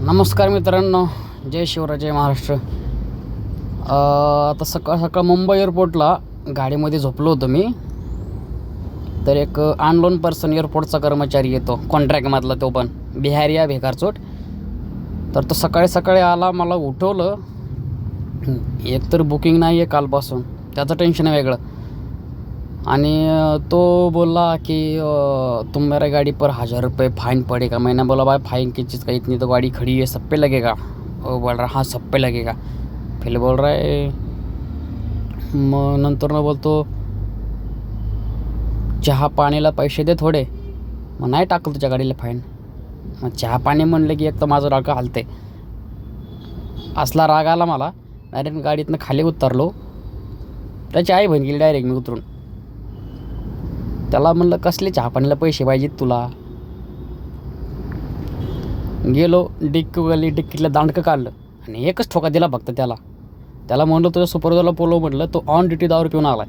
नमस्कार मित्रांनो, जय शिवराय, जय महाराष्ट्र. आता सकाळ सकाळ मुंबई एअरपोर्टला गाडीमध्ये झोपलो होतो मी. तर एक अननोन पर्सन एअरपोर्टचा कर्मचारी येतो, कॉन्ट्रॅक्टमधला, तो पण बिहारिया भेकारचोट. तर तो सकाळी सकाळी आला, मला उठवलं. एकतर बुकिंग नाही आहे कालपासून, त्याचं टेन्शन आहे वेगळं. आणि तो बोला कि तुम मेरा गाड़ी पर 1000 रुपये फ़ाइन पड़ेगा. मैंने बोला भाई फ़ाइन की चीज़ का, इतनी तो गाड़ी खड़ी है, सब पे लगेगा. वो बोल रहा हाँ सब पे लगेगा. फिर बोल रहा है, मग नंतर न बोलतो चहा पाणीला पैसे दे थोडे. मग नाही टाकलं तुझ्या गाडीला फाईन. मग चहा पाणी म्हणलं की एक तर माझं राग हालते. असला राग आला मला, डायरेक्ट गाडीतनं खाली उतरलो. त्याची आई बहीण गेली डायरेक्ट मी उतरून. त्याला म्हणलं कसले चहा पाणीला पैसे पाहिजेत तुला. गेलो डिक्कीतलं दांडकं काढलं आणि एकच ठोका दिला फक्त त्याला म्हणलं तुझ्या सुपरवायझरला बोलव, म्हटलं तो ऑन ड्युटी दारू पिऊन आलाय,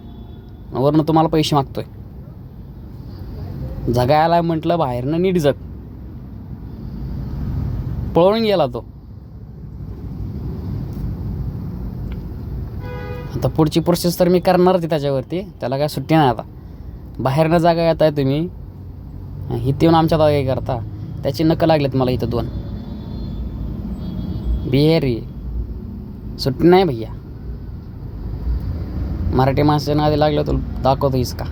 वरनं तुम्हाला पैसे मागतोय. जगायला म्हटलं बाहेरनं नीट जग. पळून गेला तो. आता पुढची प्रोसेस तर मी करणारच आहे त्याच्यावरती, त्याला काय सुट्टी नाही. आता बाहेरनं जागा येत आहे तुम्ही, इथे येऊन आमच्या जागा करता. त्याची नकल लागलेत मला इथं 2 बिहेरी. सुट्टी नाही भैया. मराठी माणसाच्या नादी लागलं तर दाखवतो इसका.